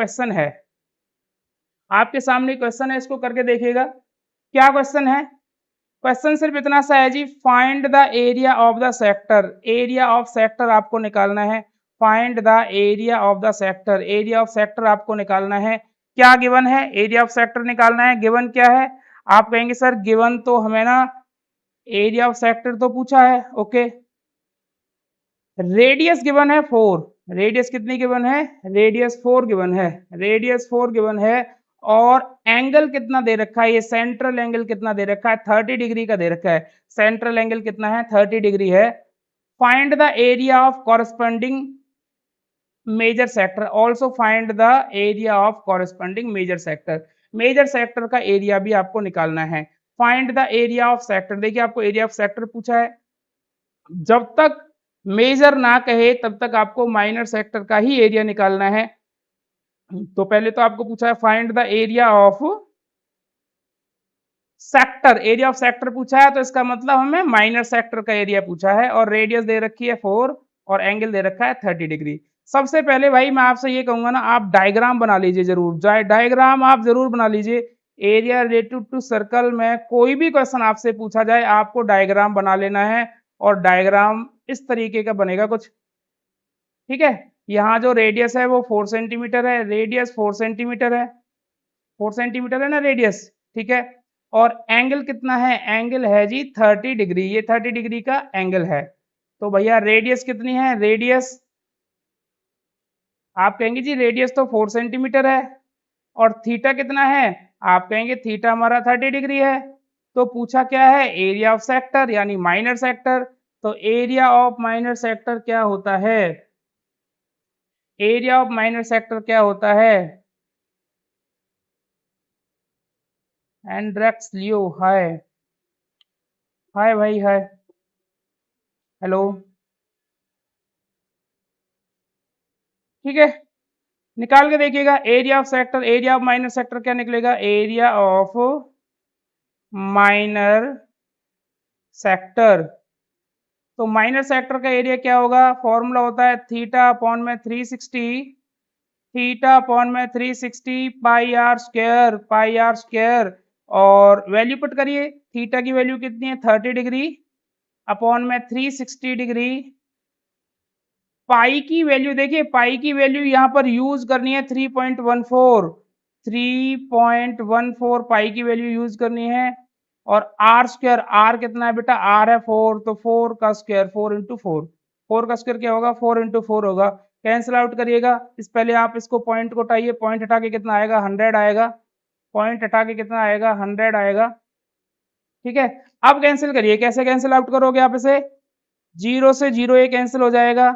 Question है, आपके सामने क्वेश्चन है, इसको करके देखिएगा। क्या क्वेश्चन है? क्वेश्चन सिर्फ इतना सा है जी, find the area of the sector. Area of sector आपको निकालना है। Find the area of the sector, area of sector आपको निकालना है। क्या गिवन है? एरिया ऑफ सेक्टर निकालना है। गिवन क्या है? आप कहेंगे सर गिवन तो हमें ना एरिया ऑफ सेक्टर तो पूछा है, ओके। रेडियस गिवन है 4। रेडियस कितनी गिवन है? रेडियस 4 गिवन है। रेडियस 4 गिवन है। और एंगल कितना दे रखा है? ये सेंट्रल एंगल कितना दे रखा है? 30 डिग्री का दे रखा है। सेंट्रल एंगल कितना है? 30 डिग्री है। Find the area of corresponding major sector. Also find the area of corresponding major sector. Major sector का एरिया भी आपको निकालना है। Find the area of sector. देखिए आपको एरिया ऑफ सेक्टर पूछा है, जब तक मेजर ना कहे तब तक आपको माइनर सेक्टर का ही एरिया निकालना है। तो पहले तो आपको पूछा है find the area of sector. Area of sector पूछा है तो इसका मतलब हमें माइनर सेक्टर का एरिया पूछा है। और रेडियस दे रखी है 4 और एंगल दे रखा है 30 डिग्री। सबसे पहले भाई मैं आपसे ये कहूंगा ना, आप डायग्राम बना लीजिए जरूर। डायग्राम आप जरूर बना लीजिए। एरिया रिलेटेड टू सर्कल में कोई भी क्वेश्चन आपसे पूछा जाए, आपको डायग्राम बना लेना है। और डायग्राम इस तरीके का बनेगा कुछ, ठीक है। यहाँ जो रेडियस है वो 4 सेंटीमीटर है। रेडियस 4 सेंटीमीटर है। 4 सेंटीमीटर है ना रेडियस, ठीक है। और एंगल कितना है? एंगल है जी 30 डिग्री। ये 30 डिग्री का एंगल है। तो भैया रेडियस कितनी है? रेडियस आप कहेंगे जी रेडियस तो 4 सेंटीमीटर है। और थीटा कितना है? आप कहेंगे थीटा हमारा 30 डिग्री है। तो पूछा क्या है? एरिया ऑफ सेक्टर यानी माइनर सेक्टर। तो एरिया ऑफ माइनर सेक्टर क्या होता है? एरिया ऑफ माइनर सेक्टर क्या होता है? एंड्रेक्स लियो, हाय। हाय भाई, हाय। हेलो, ठीक है। निकाल के देखिएगा area of sector. Area of minor sector क्या निकलेगा? Area of minor sector. तो माइनर सेक्टर का एरिया क्या होगा? फॉर्मूला होता है थीटा अपॉन में 360। थीटा अपॉन में 360 pi r square, pi r square. और वैल्यू पुट करिए। थीटा की वैल्यू कितनी है? 30 डिग्री अपॉन में 360 डिग्री। पाई की वैल्यू देखिए, पाई की वैल्यू यहाँ पर यूज करनी है 3.14। 3.14 पाई की वैल्यू यूज करनी है। और आर स्क्वायर, आर कितना है बेटा? आर है 4, तो 4 का स्क्वायर 4 इंटू 4। 4 का स्क्वायर क्या होगा? 4 इंटू 4 होगा। कैंसिल आउट करिएगा। इस पहले आप इसको पॉइंट को हटाइए। पॉइंट हटा के कितना आएगा? 100 आएगा। पॉइंट हटा के कितना आएगा? 100 आएगा, ठीक है। अब कैंसिल करिए। कैसे कैंसिल आउट करोगे आप इसे? 0 से 0 ये कैंसिल हो जाएगा।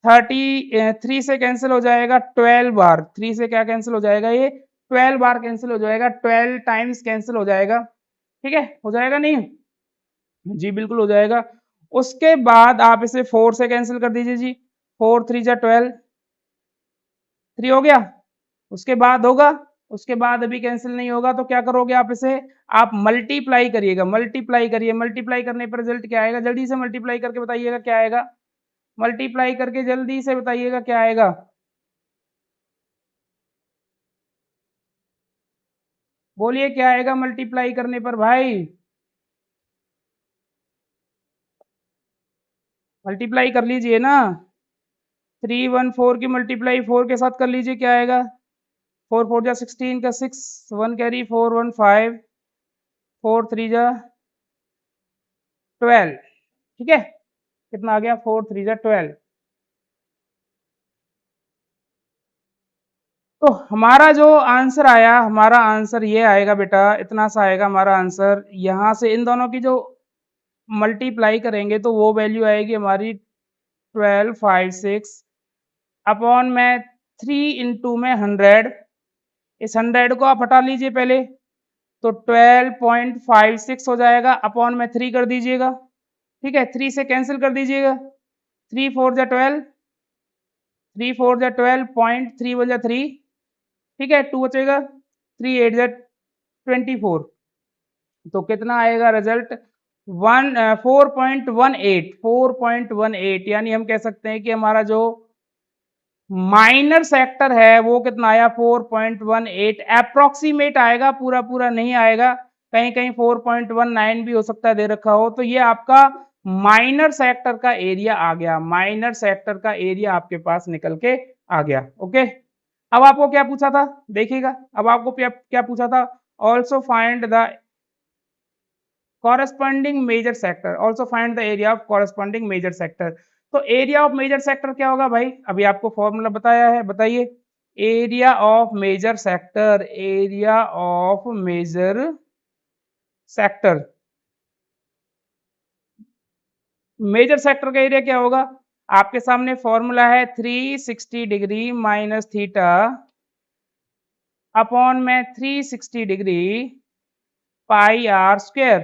3 से कैंसिल हो जाएगा 12 बार। 3 से क्या कैंसिल हो जाएगा? ये 12 बार कैंसिल हो जाएगा। 12 टाइम्स कैंसिल हो जाएगा, ठीक है। हो जाएगा नहीं? जी बिल्कुल हो जाएगा। उसके बाद आप इसे 4 से कैंसिल कर दीजिए जी। 4 3 जा 12, 3 हो गया। उसके बाद होगा, उसके बाद अभी कैंसिल नहीं होगा तो क्या करोगे आप? इसे आप मल्टीप्लाई करिएगा। मल्टीप्लाई करिए। मल्टीप्लाई करने पर रिजल्ट क्या आएगा? जल्दी से मल्टीप्लाई करके बताइएगा क्या आएगा। मल्टीप्लाई करके जल्दी से बताइएगा क्या आएगा। बोलिए क्या आएगा मल्टीप्लाई करने पर भाई? मल्टीप्लाई कर लीजिए ना। 314 की मल्टीप्लाई 4 के साथ कर लीजिए, क्या आएगा? 4 4 जा 16 का 6, 1 कैरी 4 1 5, 4 3 जा 12, ठीक है। कितना आ गया? 4 3 जा 12। तो हमारा जो आंसर आया, हमारा आंसर ये आएगा बेटा, इतना सा आएगा हमारा आंसर। यहाँ से इन दोनों की जो मल्टीप्लाई करेंगे तो वो वैल्यू आएगी हमारी 12 5 6 अपॉन में 3 इंटू में 100। इस 100 को आप हटा लीजिए पहले, तो 12.56 हो जाएगा। अपॉन में 3 कर दीजिएगा, ठीक है। 3 से कैंसिल कर दीजिएगा। 3 4 जा 12, 3 4 जा 12, पॉइंट 3 बजा 3, ठीक है। 2 बचेगा, 3 8 जा 24। तो कितना आएगा रिजल्ट? 4.18। 4.18 यानी हम कह सकते हैं कि हमारा जो माइनर सेक्टर है वो कितना आया 4.18, अप्रोक्सीमेट आएगा, पूरा पूरा नहीं आएगा, कहीं कहीं 4.19 भी हो सकता है दे रखा हो। तो ये आपका माइनर सेक्टर का एरिया आ गया, माइनर सेक्टर का एरिया आपके पास निकल के आ गया। ओके, अब आपको क्या पूछा था देखिएगा, अब आपको क्या क्या पूछा था, also find the corresponding major sector, also find the area of corresponding major sector। तो एरिया ऑफ मेजर सेक्टर क्या होगा भाई, अभी आपको फॉर्मूला बताया है, बताइए। Area of major sector, area of major sector, major sector का एरिया क्या होगा, आपके सामने फॉर्मूला है 360 डिग्री माइनस थीटा अपॉन में 360 डिग्री पाई आर स्क्वायर।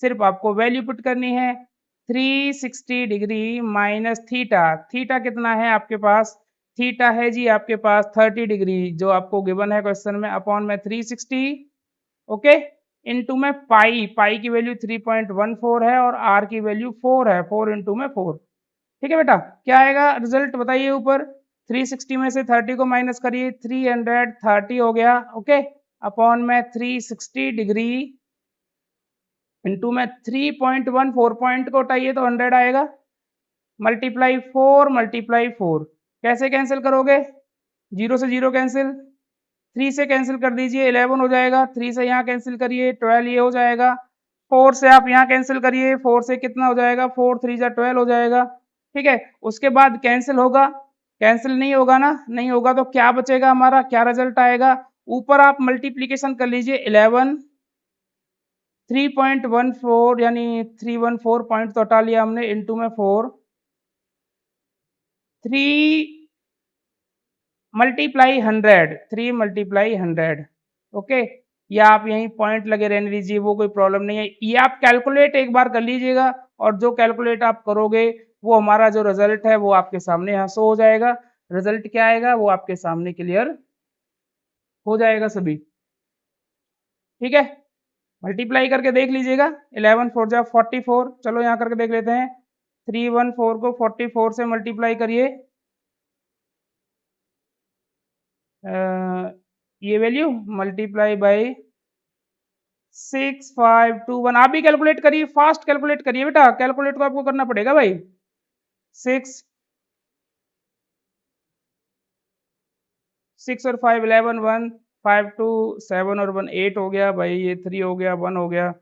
सिर्फ आपको वैल्यू पुट करनी है, 360 डिग्री माइनस थीटा, थीटा कितना है आपके पास, थीटा है जी आपके पास 30 डिग्री जो आपको गिवन है क्वेश्चन में, अपॉन में 360, ओके, इनटू में पाई, पाई की वैल्यू 3.14 है और आर की वैल्यू 4 है, 4 इंटू में 4। ठीक है बेटा, क्या आएगा रिजल्ट बताइए ऊपर, 360 में से 30 को माइनस करिए, 330 हो गया, ओके, अपॉन में 360 डिग्री इंटू में 3.14, पॉइंट को उठाइए तो 100 आएगा, मल्टीप्लाई 4 मल्टीप्लाई 4, कैसे कैंसिल करोगे, जीरो से जीरो कैंसिल, 3 से कैंसिल कर दीजिए 11 हो जाएगा, 3 से यहाँ कैंसिल करिए 12 ये हो जाएगा, 4 से आप यहाँ कैंसिल करिए, 4 से कितना हो जाएगा, 4 3 जा 12 हो जाएगा। ठीक है, उसके बाद कैंसिल होगा, कैंसिल नहीं होगा ना, नहीं होगा तो क्या बचेगा हमारा, क्या रिजल्ट आएगा, ऊपर आप मल्टीप्लीकेशन कर लीजिए 11 3.14 यानी 314 पॉइंट तो हटा लिया हमने, इनटू में 4, 3 मल्टीप्लाई 100, 3 मल्टीप्लाई 100, ओके, या आप यहीं पॉइंट लगे रहने दीजिए, वो कोई प्रॉब्लम नहीं है, ये आप कैलकुलेट एक बार कर लीजिएगा और जो कैलकुलेट आप करोगे वो हमारा जो रिजल्ट है वो आपके सामने यहाँ शो हो जाएगा, रिजल्ट क्या आएगा वो आपके सामने क्लियर हो जाएगा सभी। ठीक है, मल्टीप्लाई करके देख लीजिएगा, 11 4 जा 44, चलो यहाँ करके देख लेते हैं, 314 को 44 से मल्टीप्लाई करिए, ये वैल्यू मल्टीप्लाई बाय 6521, आप भी कैलकुलेट करिए, फास्ट कैलकुलेट करिए बेटा, कैलकुलेट को आपको करना पड़ेगा भाई, 6 और 5 11 1 5 2 7 और 1 8 हो गया भाई, ये 3 हो गया 1 हो गया,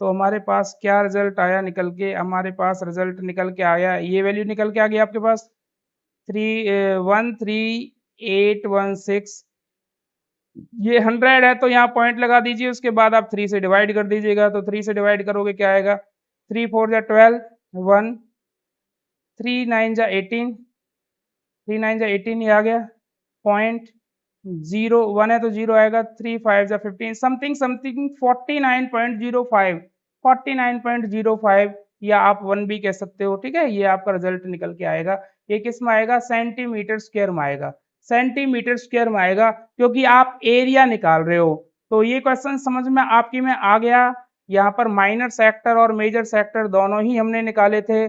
तो हमारे पास क्या रिजल्ट आया निकल के, हमारे पास रिजल्ट निकल के आया, ये वैल्यू निकल के आ गई आपके पास 13816, ये 100 है तो यहाँ पॉइंट लगा दीजिए, उसके बाद आप 3 से डिवाइड कर दीजिएगा, तो 3 से डिवाइड करोगे क्या आएगा, 3 4 जा 12 1 3 9 जा 18, 3 9 जा 18 ये आ गया, पॉइंट 0 1 है तो 0 आएगा, 3 5 जा 15, समथिंग समथिंग 49.05, 49.05 या आप 1 भी कह सकते हो। ठीक है, ये आपका रिजल्ट निकल के आएगा, ये किस में आएगा, सेंटीमीटर स्क्वायर में आएगा, सेंटीमीटर स्क्वायर में आएगा, क्योंकि आप एरिया निकाल रहे हो। तो ये क्वेश्चन समझ में आपकी में आ गया, यहाँ पर माइनर सेक्टर और मेजर सेक्टर दोनों ही हमने निकाले थे,